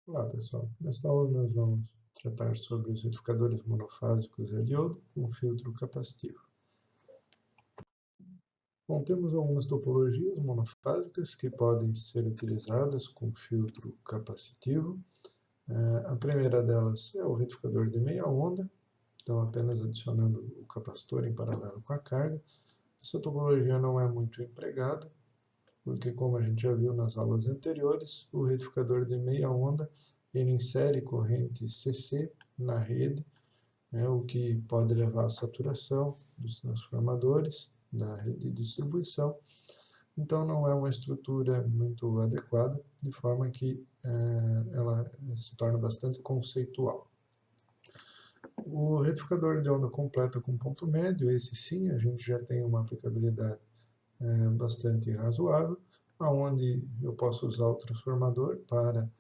Olá pessoal, nesta aula nós vamos tratar sobre os retificadores monofásicos a diodo com filtro capacitivo. Bom, temos algumas topologias monofásicas que podem ser utilizadas com filtro capacitivo. A primeira delas é o retificador de meia onda, então apenas adicionando o capacitor em paralelo com a carga. Essa topologia não é muito empregada, porque como a gente já viu nas aulas anteriores, o retificador de meia onda ele insere corrente CC na rede, o que pode levar à saturação dos transformadores da rede de distribuição. Então não é uma estrutura muito adequada, de forma que ela se torna bastante conceitual. O retificador de onda completa com ponto médio, esse sim, a gente já tem uma aplicabilidade bastante razoável, onde eu posso usar o transformador para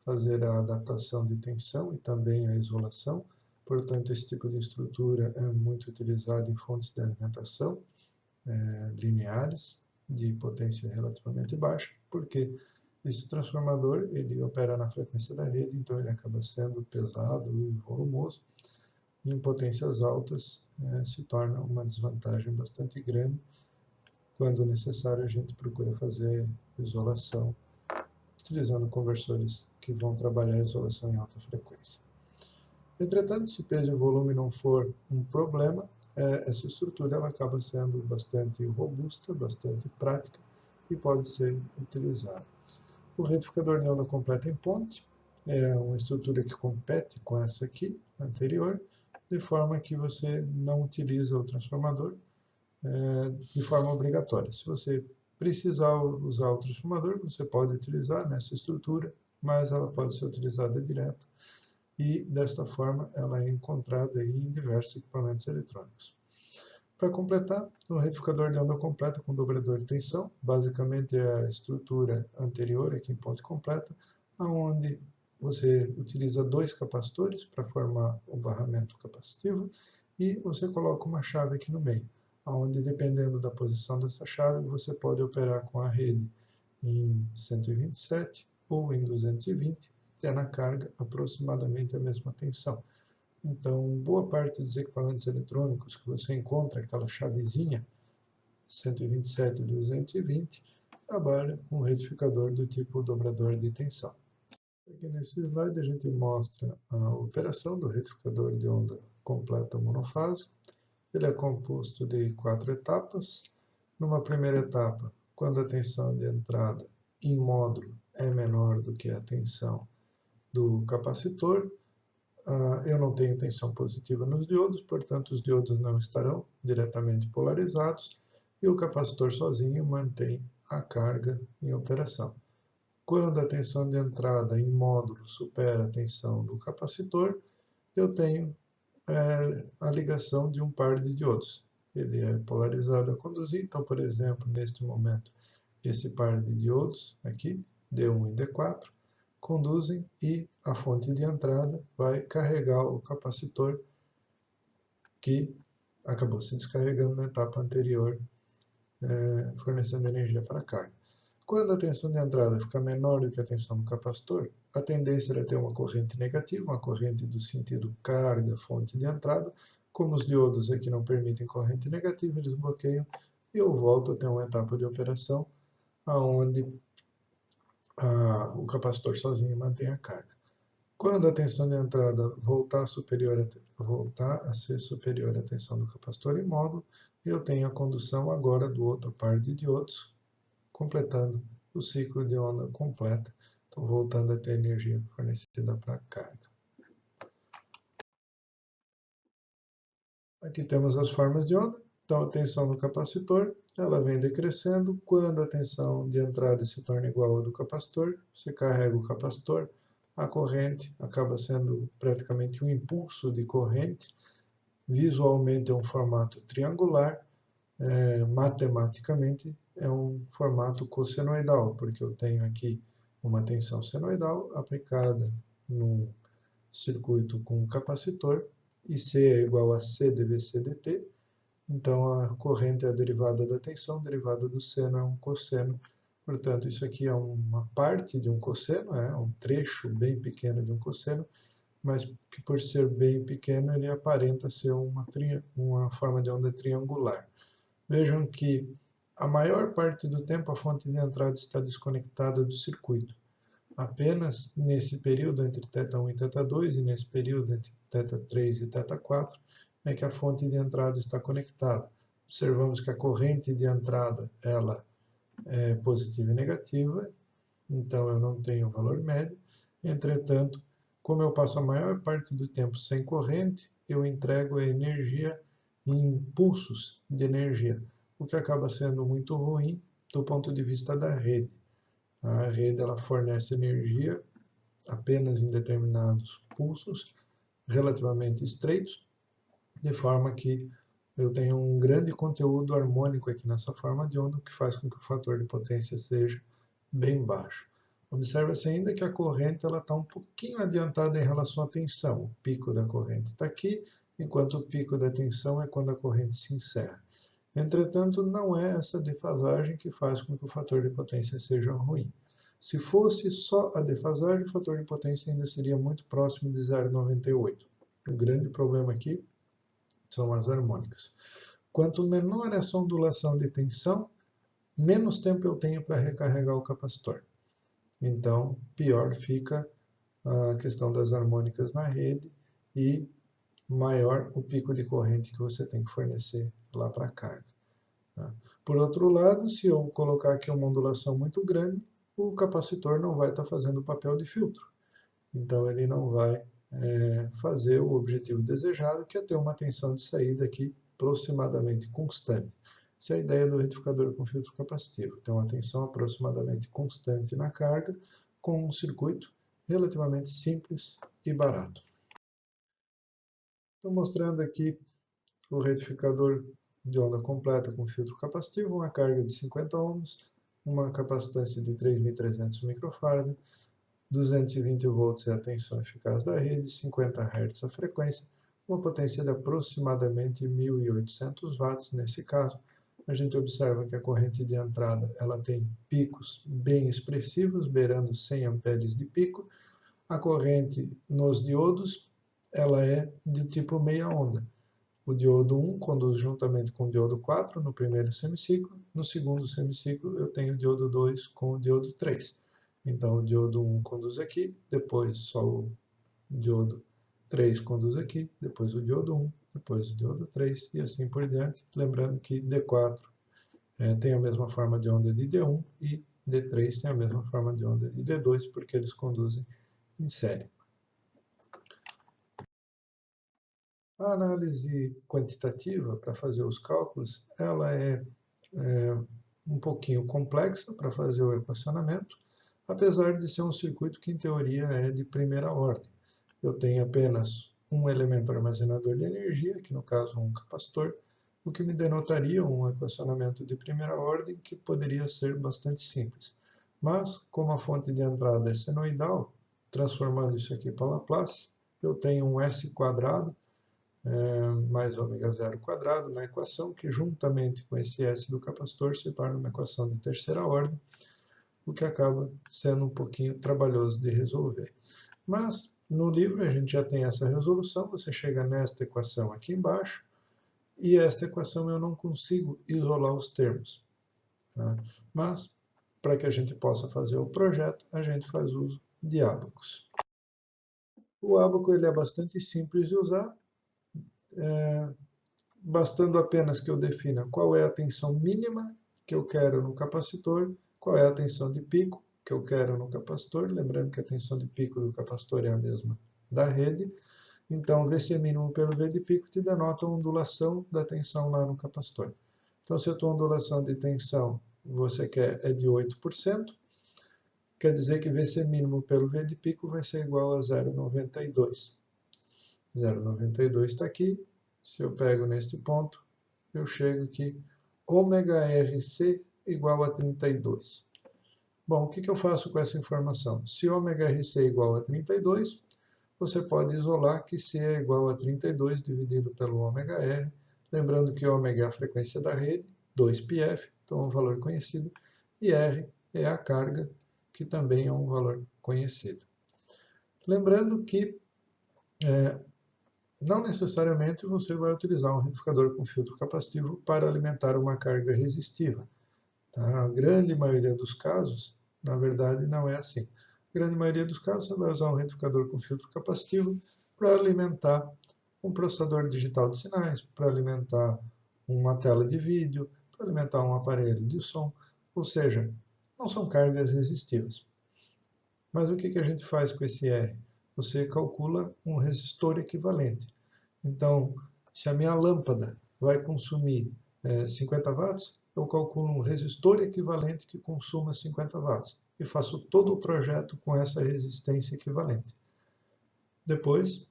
fazer a adaptação de tensão e também a isolação. Portanto, esse tipo de estrutura é muito utilizado em fontes de alimentação lineares, de potência relativamente baixa, porque esse transformador ele opera na frequência da rede, então ele acaba sendo pesado e volumoso. Em potências altas se torna uma desvantagem bastante grande. Quando necessário, a gente procura fazer isolação utilizando conversores que vão trabalhar a isolação em alta frequência. Entretanto, se peso e volume não for um problema, essa estrutura ela acaba sendo bastante robusta, bastante prática e pode ser utilizada. O retificador de onda completa em ponte é uma estrutura que compete com essa aqui, anterior, de forma que você não utiliza o transformador de forma obrigatória. Se você precisar usar o transformador, você pode utilizar nessa estrutura, mas ela pode ser utilizada direto e, desta forma, ela é encontrada em diversos equipamentos eletrônicos. Para completar, o retificador de onda completa com dobrador de tensão, basicamente é a estrutura anterior, aqui em ponte completa, onde você utiliza dois capacitores para formar o barramento capacitivo e você coloca uma chave aqui no meio, onde, dependendo da posição dessa chave, você pode operar com a rede em 127 ou em 220, ter na carga aproximadamente a mesma tensão. Então, boa parte dos equipamentos eletrônicos que você encontra aquela chavezinha 127 e 220 trabalha com retificador do tipo dobrador de tensão. Aqui nesse slide a gente mostra a operação do retificador de onda completa monofásico. Ele é composto de 4 etapas. Numa primeira etapa, quando a tensão de entrada em módulo é menor do que a tensão do capacitor, eu não tenho tensão positiva nos diodos, portanto os diodos não estarão diretamente polarizados e o capacitor sozinho mantém a carga em operação. Quando a tensão de entrada em módulo supera a tensão do capacitor, eu tenho a ligação de um par de diodos. Ele é polarizado a conduzir, então, por exemplo, neste momento, esse par de diodos aqui, D1 e D4, conduzem e a fonte de entrada vai carregar o capacitor que acabou se descarregando na etapa anterior, fornecendo energia para a carga. Quando a tensão de entrada fica menor do que a tensão do capacitor, a tendência é ter uma corrente negativa, uma corrente do sentido carga-fonte de entrada. Como os diodos aqui não permitem corrente negativa, eles bloqueiam e eu volto a ter uma etapa de operação onde o capacitor sozinho mantém a carga. Quando a tensão de entrada voltar a ser superior à tensão do capacitor em módulo, eu tenho a condução agora do outro par de diodos, completando o ciclo de onda completa, então voltando a ter energia fornecida para a carga. Aqui temos as formas de onda. Então, a tensão do capacitor, ela vem decrescendo. Quando a tensão de entrada se torna igual à do capacitor, você carrega o capacitor, a corrente acaba sendo praticamente um impulso de corrente. Visualmente é um formato triangular, matematicamente é um formato cossenoidal, porque eu tenho aqui uma tensão senoidal aplicada num circuito com um capacitor, e C é igual a C dVc dt, então a corrente é a derivada da tensão, derivada do seno é um cosseno, Portanto, isso aqui é uma parte de um cosseno, um trecho bem pequeno de um cosseno, mas que por ser bem pequeno ele aparenta ser uma forma de onda triangular. Vejam que a maior parte do tempo a fonte de entrada está desconectada do circuito. Apenas nesse período entre θ1 e θ2 e nesse período entre θ3 e θ4 é que a fonte de entrada está conectada. Observamos que a corrente de entrada ela é positiva e negativa, então eu não tenho valor médio. Entretanto, como eu passo a maior parte do tempo sem corrente, eu entrego a energia em impulsos de energia, o que acaba sendo muito ruim do ponto de vista da rede. A rede ela fornece energia apenas em determinados pulsos relativamente estreitos, de forma que eu tenho um grande conteúdo harmônico aqui nessa forma de onda, o que faz com que o fator de potência seja bem baixo. Observa-se ainda que a corrente está um pouquinho adiantada em relação à tensão. O pico da corrente está aqui, enquanto o pico da tensão é quando a corrente se encerra. Entretanto, não é essa defasagem que faz com que o fator de potência seja ruim. Se fosse só a defasagem, o fator de potência ainda seria muito próximo de 0,98. O grande problema aqui são as harmônicas. Quanto menor essa ondulação de tensão, menos tempo eu tenho para recarregar o capacitor. Então, pior fica a questão das harmônicas na rede e maior o pico de corrente que você tem que fornecer lá para a carga. Tá? Por outro lado, se eu colocar aqui uma ondulação muito grande, o capacitor não vai estar fazendo o papel de filtro. Então, ele não vai fazer o objetivo desejado, que é ter uma tensão de saída aqui aproximadamente constante. Essa é a ideia do retificador com filtro capacitivo. Tem uma tensão aproximadamente constante na carga, com um circuito relativamente simples e barato. Estou mostrando aqui o retificador de onda completa com filtro capacitivo, uma carga de 50 ohms, uma capacitância de 3.300 microfarad, 220 volts é a tensão eficaz da rede, 50 Hz a frequência, uma potência de aproximadamente 1.800 watts nesse caso. A gente observa que a corrente de entrada ela tem picos bem expressivos, beirando 100 amperes de pico. A corrente nos diodos ela é de tipo meia onda. O diodo 1 conduz juntamente com o diodo 4 no primeiro semiciclo. No segundo semiciclo eu tenho o diodo 2 com o diodo 3. Então o diodo 1 conduz aqui, depois só o diodo 3 conduz aqui, depois o diodo 1, depois o diodo 3 e assim por diante. Lembrando que D4 tem a mesma forma de onda de D1 e D3 tem a mesma forma de onda de D2, porque eles conduzem em série. A análise quantitativa para fazer os cálculos, ela é um pouquinho complexa para fazer o equacionamento, apesar de ser um circuito que, em teoria, é de primeira ordem. Eu tenho apenas um elemento armazenador de energia, que no caso um capacitor, o que me denotaria um equacionamento de primeira ordem que poderia ser bastante simples. Mas, como a fonte de entrada é senoidal, transformando isso aqui para Laplace, eu tenho um S quadrado mais ômega zero quadrado na equação, que juntamente com esse S do capacitor se torna uma equação de terceira ordem, o que acaba sendo um pouquinho trabalhoso de resolver. Mas no livro a gente já tem essa resolução, você chega nesta equação aqui embaixo, e esta equação eu não consigo isolar os termos. Tá? Mas, para que a gente possa fazer o projeto, a gente faz uso de ábacos. O ábaco ele é bastante simples de usar, bastando apenas que eu defina qual é a tensão mínima que eu quero no capacitor, qual é a tensão de pico que eu quero no capacitor, lembrando que a tensão de pico do capacitor é a mesma da rede. Então, VC mínimo pelo V de pico te denota a ondulação da tensão lá no capacitor. Então, se a tua ondulação de tensão você quer é de 8%, quer dizer que VC mínimo pelo V de pico vai ser igual a 0,92. 0,92 está aqui. Se eu pego neste ponto, eu chego aqui, ômega RC igual a 32. Bom, o que eu faço com essa informação? Se ômega RC é igual a 32, você pode isolar que C é igual a 32 dividido pelo ômega R, lembrando que ômega é a frequência da rede, 2πf, então é um valor conhecido, e R é a carga, que também é um valor conhecido. Lembrando que não necessariamente você vai utilizar um retificador com filtro capacitivo para alimentar uma carga resistiva. Tá? A grande maioria dos casos, na verdade, não é assim. A grande maioria dos casos, você vai usar um retificador com filtro capacitivo para alimentar um processador digital de sinais, para alimentar uma tela de vídeo, para alimentar um aparelho de som, ou seja, não são cargas resistivas. Mas o que a gente faz com esse R? Você calcula um resistor equivalente. Então, se a minha lâmpada vai consumir 50 watts, eu calculo um resistor equivalente que consuma 50 watts e faço todo o projeto com essa resistência equivalente. Depois,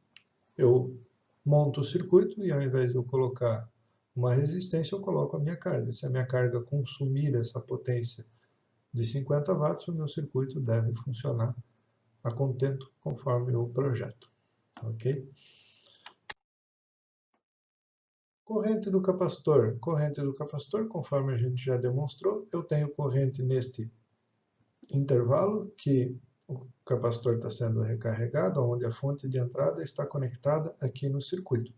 eu monto o circuito e ao invés de eu colocar uma resistência, eu coloco a minha carga. Se a minha carga consumir essa potência de 50 watts, o meu circuito deve funcionar a contento conforme o projeto. Ok? Corrente do capacitor. Corrente do capacitor, conforme a gente já demonstrou, eu tenho corrente neste intervalo, que o capacitor está sendo recarregado, onde a fonte de entrada está conectada aqui no circuito.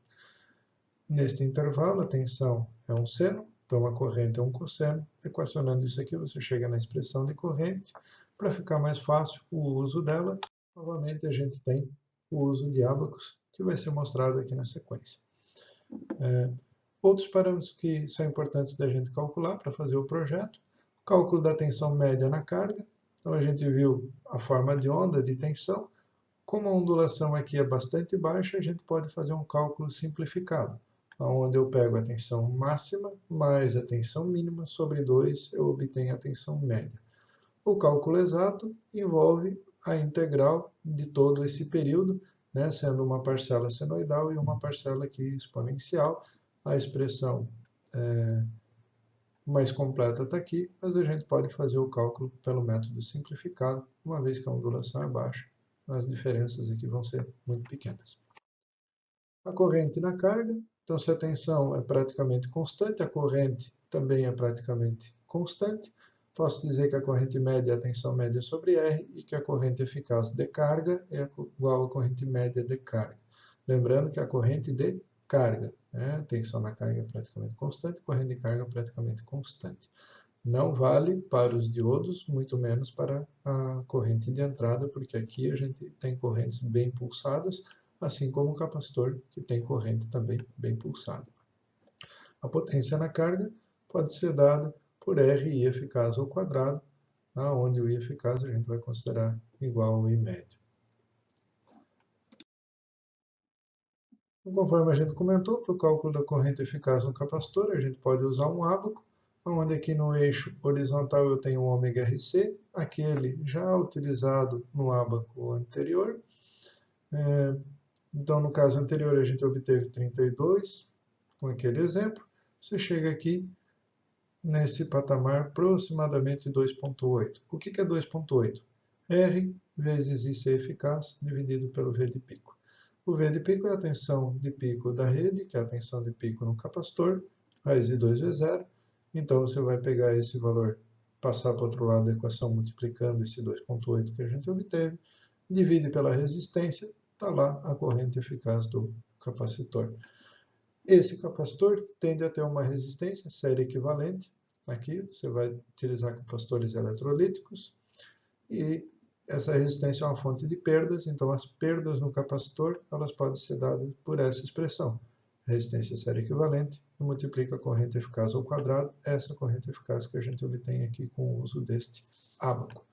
Neste intervalo, a tensão é um seno, então a corrente é um cosseno. Equacionando isso aqui, você chega na expressão de corrente. Para ficar mais fácil o uso dela, novamente a gente tem o uso de ábacos, que vai ser mostrado aqui na sequência. Outros parâmetros que são importantes da gente calcular para fazer o projeto: o cálculo da tensão média na carga. Então a gente viu a forma de onda de tensão. Como a ondulação aqui é bastante baixa, a gente pode fazer um cálculo simplificado, onde eu pego a tensão máxima mais a tensão mínima sobre 2, eu obtenho a tensão média. O cálculo exato envolve a integral de todo esse período, né, sendo uma parcela senoidal e uma parcela aqui exponencial. A expressão mais completa está aqui, mas a gente pode fazer o cálculo pelo método simplificado, uma vez que a ondulação é baixa, as diferenças aqui vão ser muito pequenas. A corrente na carga, então se a tensão é praticamente constante, a corrente também é praticamente constante. Posso dizer que a corrente média é a tensão média sobre R e que a corrente eficaz de carga é igual à corrente média de carga. Lembrando que a corrente de carga, né? Tensão na carga é praticamente constante, corrente de carga é praticamente constante. Não vale para os diodos, muito menos para a corrente de entrada, porque aqui a gente tem correntes bem pulsadas, assim como o capacitor, que tem corrente também bem pulsada. A potência na carga pode ser dada por RI eficaz ao quadrado, onde o I eficaz a gente vai considerar igual ao I médio. Conforme a gente comentou, para o cálculo da corrente eficaz no capacitor, a gente pode usar um ábaco, onde aqui no eixo horizontal eu tenho um ômega RC, aquele já utilizado no ábaco anterior. Então, no caso anterior, a gente obteve 32, com aquele exemplo. Você chega aqui nesse patamar aproximadamente 2,8. O que é 2,8? R vezes IC eficaz dividido pelo V de pico. O V de pico é a tensão de pico da rede, que é a tensão de pico no capacitor, raiz de 2 vezes 0. Então, você vai pegar esse valor, passar para o outro lado da equação, multiplicando esse 2,8 que a gente obteve, divide pela resistência, está lá a corrente eficaz do capacitor. Esse capacitor tende a ter uma resistência série equivalente. Aqui você vai utilizar capacitores eletrolíticos e essa resistência é uma fonte de perdas, então as perdas no capacitor elas podem ser dadas por essa expressão. Resistência série equivalente multiplica a corrente eficaz ao quadrado, essa corrente eficaz que a gente obtém aqui com o uso deste ábaco.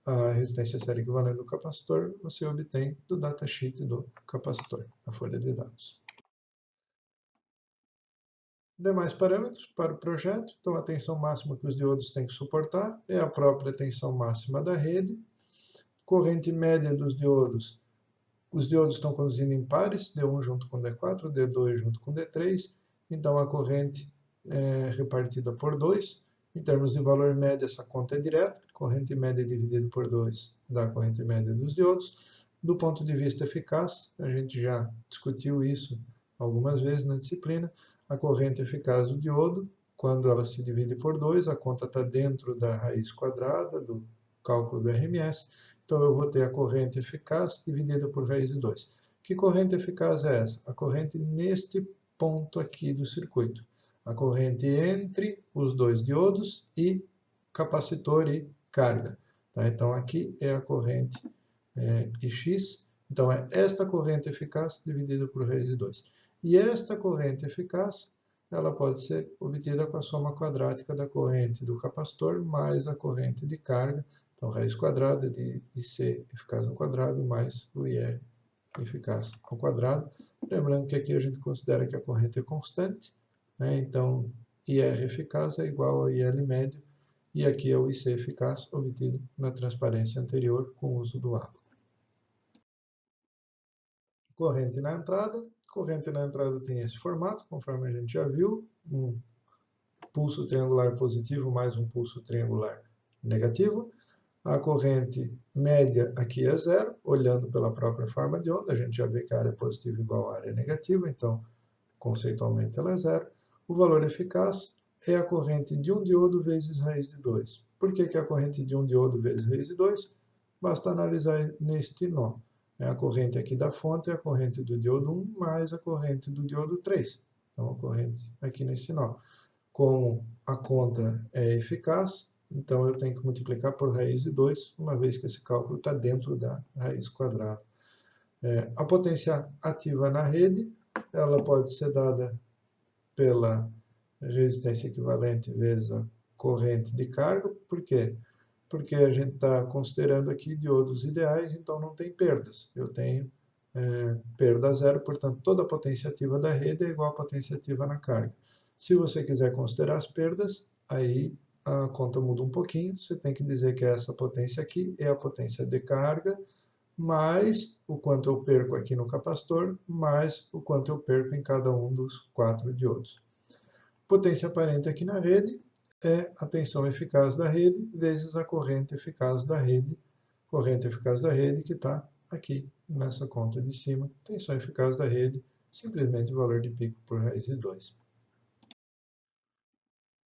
A resistência série equivalente do capacitor você obtém do datasheet do capacitor, a folha de dados. Demais parâmetros para o projeto, então a tensão máxima que os diodos têm que suportar é a própria tensão máxima da rede. Corrente média dos diodos, os diodos estão conduzindo em pares, D1 junto com D4, D2 junto com D3, então a corrente é repartida por 2. Em termos de valor médio, essa conta é direta, corrente média dividido por 2 dá a corrente média dos diodos. Do ponto de vista eficaz, a gente já discutiu isso algumas vezes na disciplina, a corrente eficaz do diodo quando ela se divide por 2, a conta está dentro da raiz quadrada do cálculo do RMS, então eu vou ter a corrente eficaz dividida por raiz de 2. Que corrente eficaz é essa? A corrente neste ponto aqui do circuito. A corrente entre os dois diodos e capacitor e carga. Tá? Então, aqui é a corrente Ix. Então, é esta corrente eficaz dividida por raiz de 2. E esta corrente eficaz, ela pode ser obtida com a soma quadrática da corrente do capacitor mais a corrente de carga. Então, raiz quadrada de IC eficaz ao quadrado mais o IR eficaz ao quadrado. Lembrando que aqui a gente considera que a corrente é constante, né? Então, IR eficaz é igual a IL médio, e aqui é o IC eficaz obtido na transparência anterior com o uso do ábaco. Corrente na entrada. Corrente na entrada tem esse formato, conforme a gente já viu, um pulso triangular positivo mais um pulso triangular negativo. A corrente média aqui é zero, olhando pela própria forma de onda, a gente já vê que a área positiva é igual à área negativa, então, conceitualmente, ela é zero. O valor eficaz é a corrente de um diodo vezes raiz de 2. Por que é a corrente de um diodo vezes raiz de 2? Basta analisar neste nó. É a corrente aqui da fonte é a corrente do diodo 1 mais a corrente do diodo 3. Então, a corrente aqui nesse nó. Como a conta é eficaz, então eu tenho que multiplicar por raiz de 2, uma vez que esse cálculo está dentro da raiz quadrada. A potência ativa na rede, ela pode ser dada pela resistência equivalente vezes a corrente de carga. Por quê? Porque a gente está considerando aqui diodos ideais, então não tem perdas. Eu tenho perda zero, portanto, toda a potência ativa da rede é igual à potência ativa na carga. Se você quiser considerar as perdas, aí a conta muda um pouquinho. Você tem que dizer que essa potência aqui é a potência de carga, mais o quanto eu perco aqui no capacitor, mais o quanto eu perco em cada um dos 4 diodos. Potência aparente aqui na rede é a tensão eficaz da rede vezes a corrente eficaz da rede que está aqui nessa conta de cima. Tensão eficaz da rede, simplesmente o valor de pico por raiz de 2.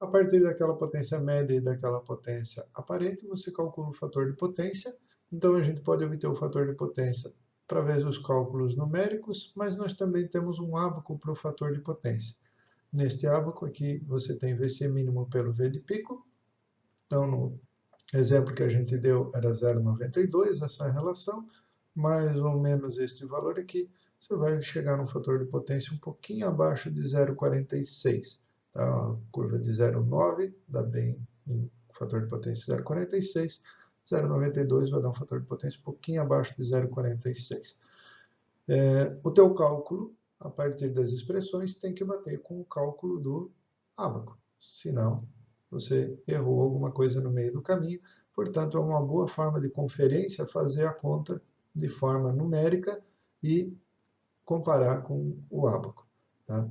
A partir daquela potência média e daquela potência aparente, você calcula o fator de potência. Então, a gente pode obter o fator de potência através dos cálculos numéricos, mas nós também temos um ábaco para o fator de potência. Neste ábaco aqui, você tem VC mínimo pelo V de pico. Então, no exemplo que a gente deu, era 0,92 essa relação, mais ou menos este valor aqui. Você vai chegar num fator de potência um pouquinho abaixo de 0,46. Tá? A curva de 0,9 dá bem em fator de potência 0,46. 0,92 vai dar um fator de potência um pouquinho abaixo de 0,46. O teu cálculo, a partir das expressões, tem que bater com o cálculo do ábaco. Senão, você errou alguma coisa no meio do caminho. Portanto, é uma boa forma de conferência fazer a conta de forma numérica e comparar com o ábaco. Tá?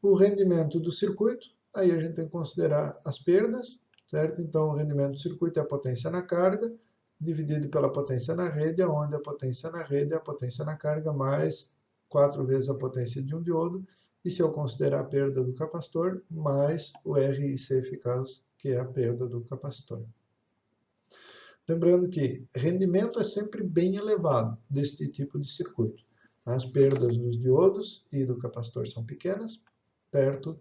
O rendimento do circuito, aí a gente tem que considerar as perdas, certo? Então, o rendimento do circuito é a potência na carga, dividido pela potência na rede, onde a potência na rede é a potência na carga mais 4 vezes a potência de um diodo, e se eu considerar a perda do capacitor, mais o RIC eficaz, que é a perda do capacitor. Lembrando que rendimento é sempre bem elevado deste tipo de circuito. As perdas dos diodos e do capacitor são pequenas, perto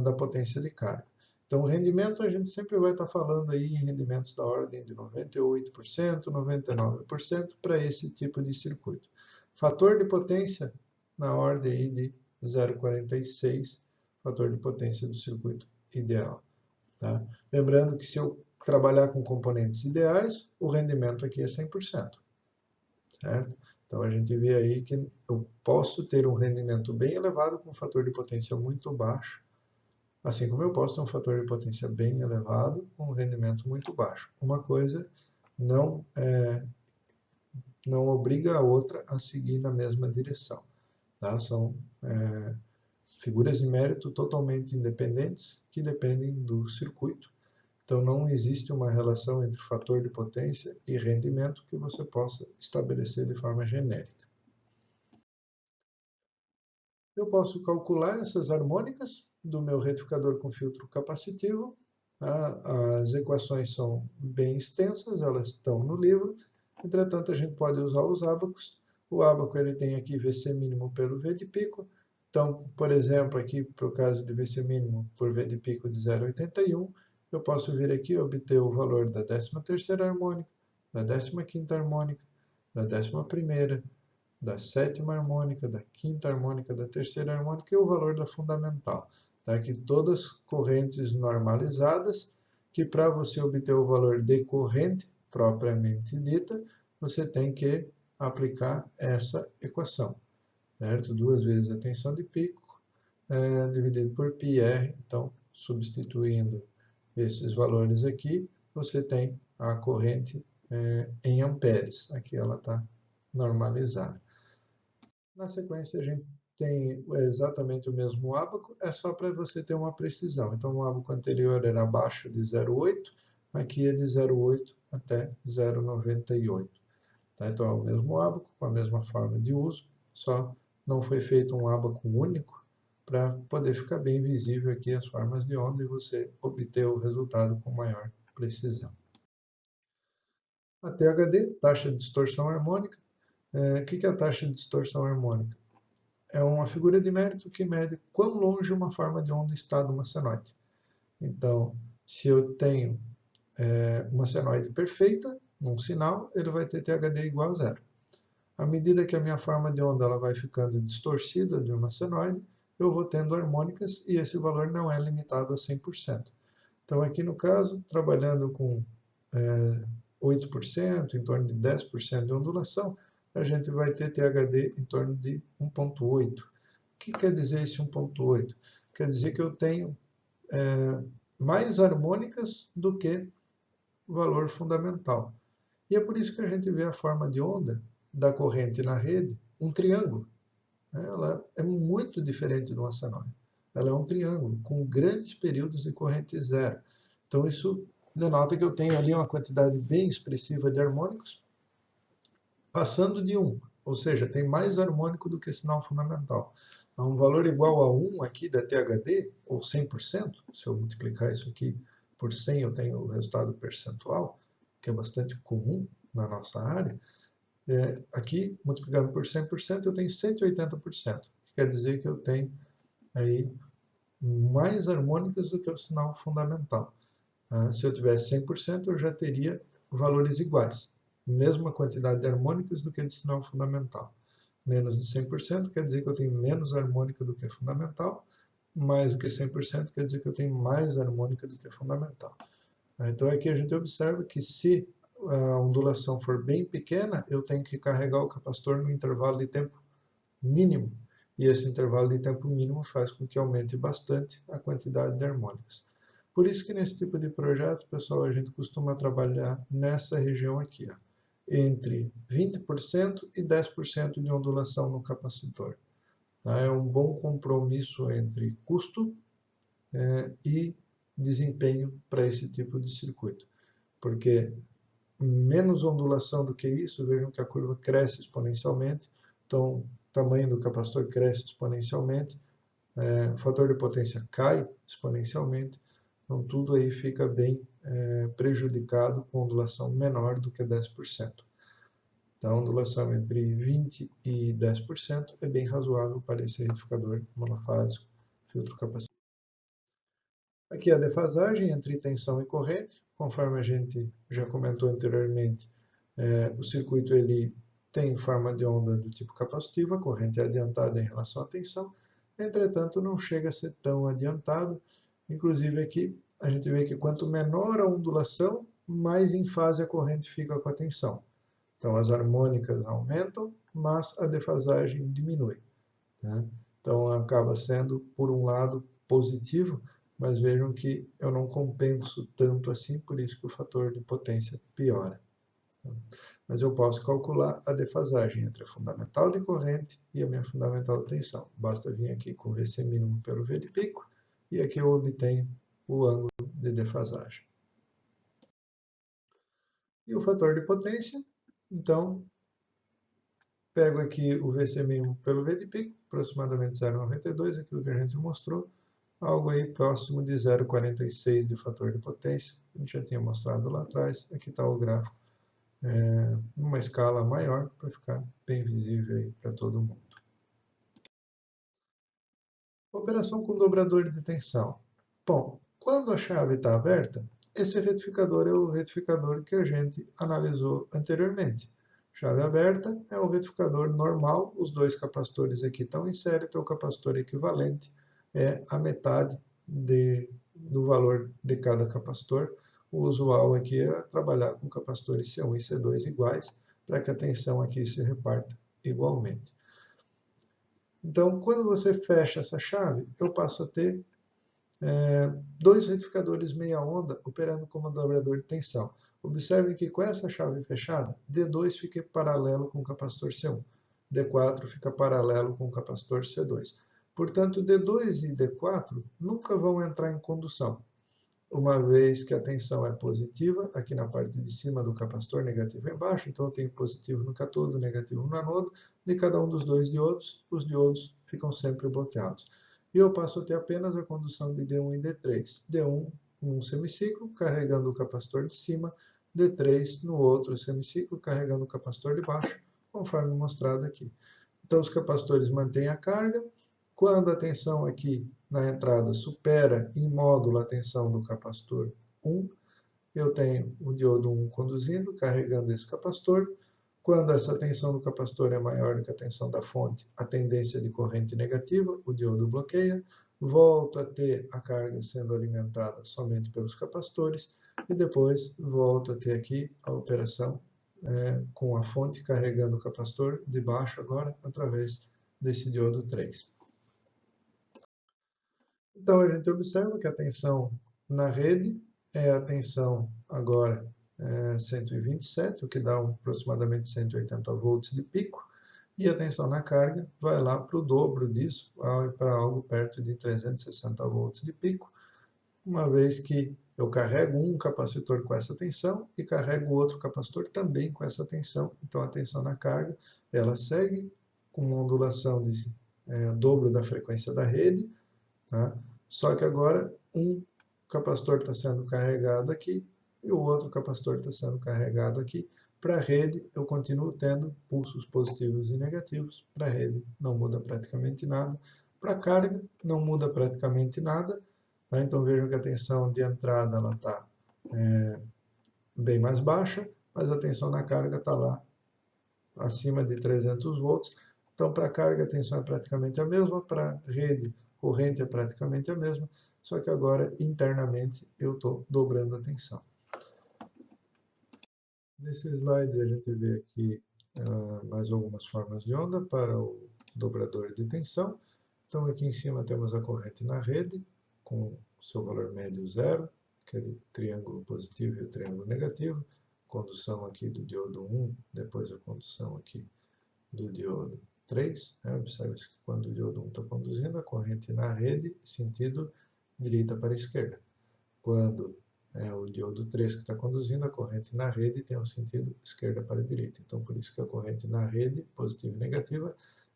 da potência de carga. Então, o rendimento a gente sempre vai estar falando aí em rendimentos da ordem de 98%, 99% para esse tipo de circuito. Fator de potência na ordem aí de 0,46, fator de potência do circuito ideal. Tá? Lembrando que se eu trabalhar com componentes ideais, o rendimento aqui é 100%. Certo? Então, a gente vê aí que eu posso ter um rendimento bem elevado com um fator de potência muito baixo, assim como eu posso ter um fator de potência bem elevado com um rendimento muito baixo. Uma coisa não obriga a outra a seguir na mesma direção. Tá? São figuras de mérito totalmente independentes que dependem do circuito. Então, não existe uma relação entre fator de potência e rendimento que você possa estabelecer de forma genérica. Eu posso calcular essas harmônicas do meu retificador com filtro capacitivo. As equações são bem extensas, elas estão no livro. Entretanto, a gente pode usar os ábacos. O ábaco ele tem aqui VC mínimo pelo V de pico. Então, por exemplo, aqui para o caso de VC mínimo por V de pico de 0,81, eu posso vir aqui e obter o valor da 13ª harmônica, da 15ª harmônica, da 11ª, da 7ª harmônica, da 5ª harmônica, da 3ª harmônica e o valor da fundamental. Tá? Aqui todas correntes normalizadas, que para você obter o valor de corrente propriamente dita, você tem que aplicar essa equação, certo? 2 vezes a tensão de pico, dividido por πr. Então, substituindo esses valores aqui, você tem a corrente em amperes. Aqui ela está normalizada. Na sequência, a gente tem exatamente o mesmo ábaco, é só para você ter uma precisão. Então, o ábaco anterior era abaixo de 0,8, aqui é de 0,8 até 0,98. Tá? Então, é o mesmo ábaco, com a mesma forma de uso, só não foi feito um ábaco único para poder ficar bem visível aqui as formas de onda e você obter o resultado com maior precisão. A THD, taxa de distorção harmônica. O que é a taxa de distorção harmônica? É uma figura de mérito que mede quão longe uma forma de onda está de uma senoide. Então, se eu tenho uma senoide perfeita, num sinal, ele vai ter THD igual a zero. À medida que a minha forma de onda ela vai ficando distorcida de uma senoide, eu vou tendo harmônicas e esse valor não é limitado a 100%. Então, aqui no caso, trabalhando com 8%, em torno de 10% de ondulação, a gente vai ter THD em torno de 1,8. O que quer dizer esse 1,8? Quer dizer que eu tenho mais harmônicas do que o valor fundamental. E é por isso que a gente vê a forma de onda da corrente na rede um triângulo. Ela é muito diferente de uma senoide. Ela é um triângulo com grandes períodos de corrente zero. Então, isso denota que eu tenho ali uma quantidade bem expressiva de harmônicos passando de 1, ou seja, tem mais harmônico do que sinal fundamental. Há um valor igual a 1 aqui da THD, ou 100%, se eu multiplicar isso aqui por 100, eu tenho o resultado percentual, que é bastante comum na nossa área. Aqui, multiplicando por 100%, eu tenho 180%, que quer dizer que eu tenho aí mais harmônicas do que o sinal fundamental. Se eu tivesse 100%, eu já teria valores iguais, mesma quantidade de harmônicas do que de sinal fundamental. Menos de 100% quer dizer que eu tenho menos harmônica do que fundamental, mais do que 100% quer dizer que eu tenho mais harmônica do que fundamental. Então aqui a gente observa que se a ondulação for bem pequena, eu tenho que carregar o capacitor no intervalo de tempo mínimo. E esse intervalo de tempo mínimo faz com que aumente bastante a quantidade de harmônicas. Por isso que nesse tipo de projeto, pessoal, a gente costuma trabalhar nessa região aqui, ó, entre 20% e 10% de ondulação no capacitor. É um bom compromisso entre custo e desempenho para esse tipo de circuito. Porque menos ondulação do que isso, vejam que a curva cresce exponencialmente, então o tamanho do capacitor cresce exponencialmente, o fator de potência cai exponencialmente, então tudo aí fica bem prejudicado com ondulação menor do que 10%. Então, a ondulação entre 20% e 10% é bem razoável para esse retificador monofásico filtro capacitante. Aqui a defasagem entre tensão e corrente, conforme a gente já comentou anteriormente, o circuito ele tem forma de onda do tipo capacitiva, a corrente é adiantada em relação à tensão, entretanto não chega a ser tão adiantado, inclusive aqui a gente vê que quanto menor a ondulação, mais em fase a corrente fica com a tensão. Então as harmônicas aumentam, mas a defasagem diminui. Né? Então acaba sendo, por um lado, positivo, mas vejam que eu não compenso tanto assim, por isso que o fator de potência piora. Mas eu posso calcular a defasagem entre a fundamental de corrente e a minha fundamental de tensão. Basta vir aqui com VC mínimo pelo V de pico, e aqui eu obtenho o ângulo de defasagem. E o fator de potência, então, Pego aqui o VC mínimo pelo V de pico, aproximadamente 0,92, aquilo que a gente mostrou, algo aí próximo de 0,46 de fator de potência. A gente já tinha mostrado lá atrás, aqui está o gráfico, numa escala maior, para ficar bem visível aí para todo mundo. Operação com dobrador de tensão. Bom, quando a chave está aberta, esse retificador é o retificador que a gente analisou anteriormente. Chave aberta é o retificador normal, os dois capacitores aqui estão em série, então o capacitor equivalente é a metade do valor de cada capacitor. O usual aqui é trabalhar com capacitores C1 e C2 iguais, para que a tensão aqui se reparta igualmente. Então, quando você fecha essa chave, eu passo a ter dois retificadores meia onda operando como dobrador de tensão. Observem que com essa chave fechada, D2 fica paralelo com o capacitor C1, D4 fica paralelo com o capacitor C2. Portanto, D2 e D4 nunca vão entrar em condução, uma vez que a tensão é positiva, aqui na parte de cima do capacitor, negativo embaixo, então eu tenho positivo no cátodo, negativo no anodo, de cada um dos dois diodos, os diodos ficam sempre bloqueados. E eu passo a ter apenas a condução de D1 e D3. D1 num semiciclo, carregando o capacitor de cima, D3 no outro semiciclo, carregando o capacitor de baixo, conforme mostrado aqui. Então, os capacitores mantêm a carga. Quando a tensão aqui na entrada supera em módulo a tensão do capacitor 1, eu tenho o diodo 1 conduzindo, carregando esse capacitor. Quando essa tensão do capacitor é maior do que a tensão da fonte, a tendência de corrente negativa, o diodo bloqueia. Volto a ter a carga sendo alimentada somente pelos capacitores. E depois volto a ter aqui a operação com a fonte carregando o capacitor de baixo agora através desse diodo 3. Então, a gente observa que a tensão na rede é a tensão agora 127, o que dá aproximadamente 180 volts de pico, e a tensão na carga vai lá para o dobro disso, para algo perto de 360 volts de pico, uma vez que eu carrego um capacitor com essa tensão e carrego outro capacitor também com essa tensão. Então, a tensão na carga, ela segue com uma ondulação de dobro da frequência da rede, tá? Só que agora um capacitor está sendo carregado aqui e o outro capacitor está sendo carregado aqui. Para a rede, eu continuo tendo pulsos positivos e negativos. Para a rede, não muda praticamente nada. Para a carga, não muda praticamente nada. Tá? Então, vejam que a tensão de entrada está bem mais baixa, mas a tensão na carga está lá acima de 300 volts. Então, para a carga, a tensão é praticamente a mesma. Para a rede, corrente é praticamente a mesma. Só que agora, internamente, eu estou dobrando a tensão. Nesse slide, a gente vê aqui mais algumas formas de onda para o dobrador de tensão. Então, aqui em cima temos a corrente na rede, com seu valor médio zero, aquele triângulo positivo e o triângulo negativo. Condução aqui do diodo 1, depois a condução aqui do diodo 3. Observe-se que quando o diodo 1 está conduzindo, a corrente na rede, sentido direita para a esquerda. Quando é o diodo 3 que está conduzindo, a corrente na rede tem o sentido esquerda para a direita. Então, por isso que a corrente na rede, positiva e negativa,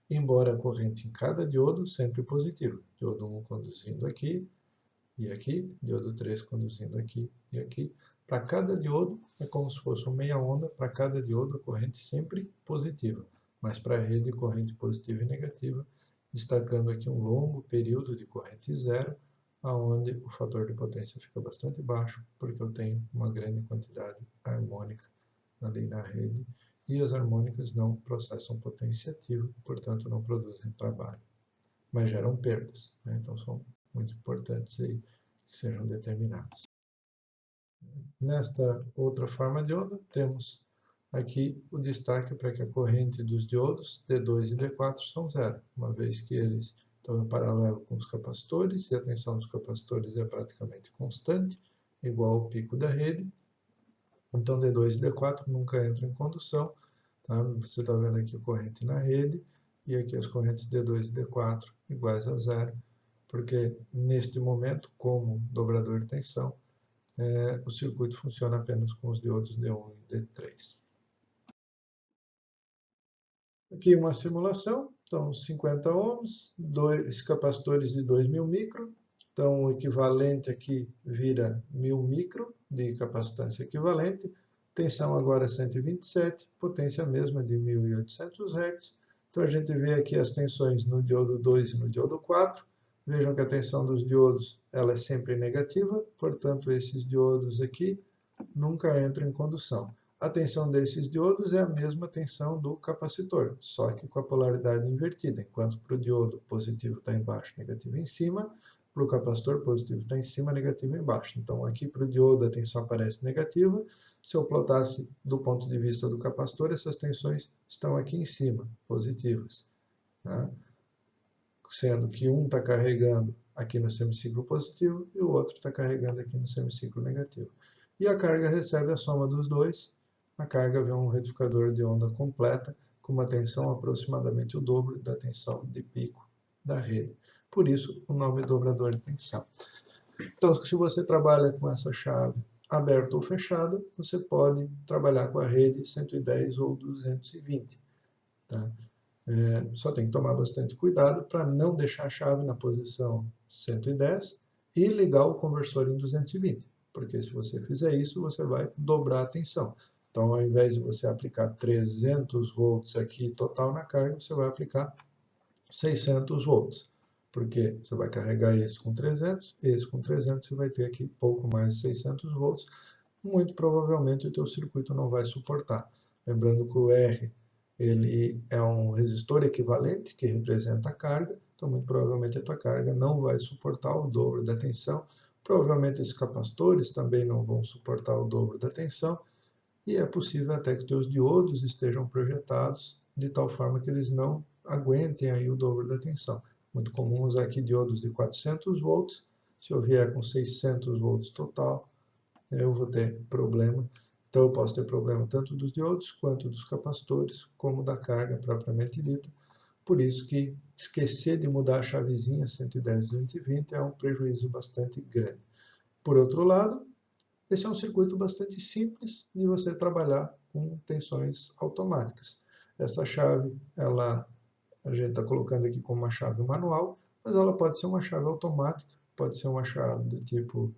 embora a corrente em cada diodo sempre positiva. Diodo 1 conduzindo aqui e aqui, diodo 3 conduzindo aqui e aqui. Para cada diodo, é como se fosse uma meia onda, para cada diodo a corrente sempre positiva. Mas para a rede, corrente positiva e negativa, destacando aqui um longo período de corrente zero, onde o fator de potência fica bastante baixo, porque eu tenho uma grande quantidade harmônica ali na rede, e as harmônicas não processam potência ativa, portanto não produzem trabalho, mas geram perdas, né? Então são muito importantes aí que sejam determinados. Nesta outra forma de onda, temos aqui o destaque para que a corrente dos diodos D2 e D4 são zero, uma vez que eles estão em paralelo com os capacitores e a tensão dos capacitores é praticamente constante, igual ao pico da rede. Então, D2 e D4 nunca entram em condução. Tá? Você está vendo aqui a corrente na rede e aqui as correntes D2 e D4 iguais a zero, porque neste momento, como dobrador de tensão, o circuito funciona apenas com os diodos D1 e D3. Aqui uma simulação, então 50 ohms, dois capacitores de 2000 micro, então o equivalente aqui vira 1000 micro de capacitância equivalente, tensão agora 127, potência mesma de 1800 Hz. Então a gente vê aqui as tensões no diodo 2 e no diodo 4. Vejam que a tensão dos diodos ela é sempre negativa, portanto esses diodos aqui nunca entram em condução. A tensão desses diodos é a mesma tensão do capacitor, só que com a polaridade invertida. Enquanto para o diodo positivo está embaixo, negativo em cima, para o capacitor positivo está em cima, negativo embaixo. Então aqui para o diodo a tensão aparece negativa. Se eu plotasse do ponto de vista do capacitor, essas tensões estão aqui em cima, positivas. Tá? Sendo que um está carregando aqui no semiciclo positivo e o outro está carregando aqui no semiciclo negativo. E a carga recebe a soma dos dois. A carga vem um retificador de onda completa com uma tensão aproximadamente o dobro da tensão de pico da rede. Por isso, o nome dobrador de tensão. Então, se você trabalha com essa chave aberta ou fechada, você pode trabalhar com a rede 110 ou 220. Tá? Só tem que tomar bastante cuidado para não deixar a chave na posição 110 e ligar o conversor em 220. Porque se você fizer isso, você vai dobrar a tensão. Então, ao invés de você aplicar 300 volts aqui total na carga, você vai aplicar 600 volts. Porque você vai carregar esse com 300, esse com 300, você vai ter aqui pouco mais de 600 volts. Muito provavelmente o teu circuito não vai suportar. Lembrando que o R ele é um resistor equivalente que representa a carga, então muito provavelmente a tua carga não vai suportar o dobro da tensão. Provavelmente esses capacitores também não vão suportar o dobro da tensão, e é possível até que teus diodos estejam projetados de tal forma que eles não aguentem aí o dobro da tensão. Muito comum usar aqui diodos de 400 volts, se eu vier com 600 volts total, eu vou ter problema. Então eu posso ter problema tanto dos diodos quanto dos capacitores, como da carga propriamente dita. Por isso que esquecer de mudar a chavezinha 110-220 é um prejuízo bastante grande. Por outro lado, esse é um circuito bastante simples de você trabalhar com tensões automáticas. Essa chave, a gente está colocando aqui como uma chave manual, mas ela pode ser uma chave automática, pode ser uma chave do tipo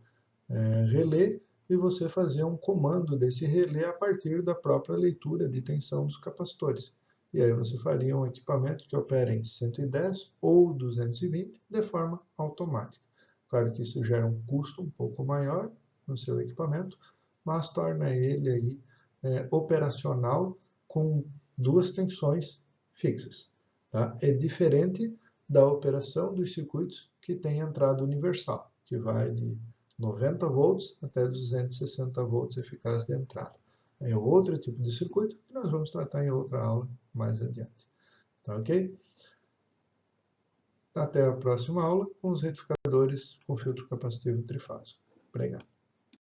relé, e você fazer um comando desse relé a partir da própria leitura de tensão dos capacitores. E aí você faria um equipamento que opera em 110 ou 220 de forma automática. Claro que isso gera um custo um pouco maior no seu equipamento, mas torna ele aí, operacional com duas tensões fixas. Tá? É diferente da operação dos circuitos que tem entrada universal, que vai de 90 volts até 260 volts eficaz de entrada. É outro tipo de circuito que nós vamos tratar em outra aula mais adiante. Tá ok? Até a próxima aula com os retificadores com filtro capacitivo trifásico. Obrigado.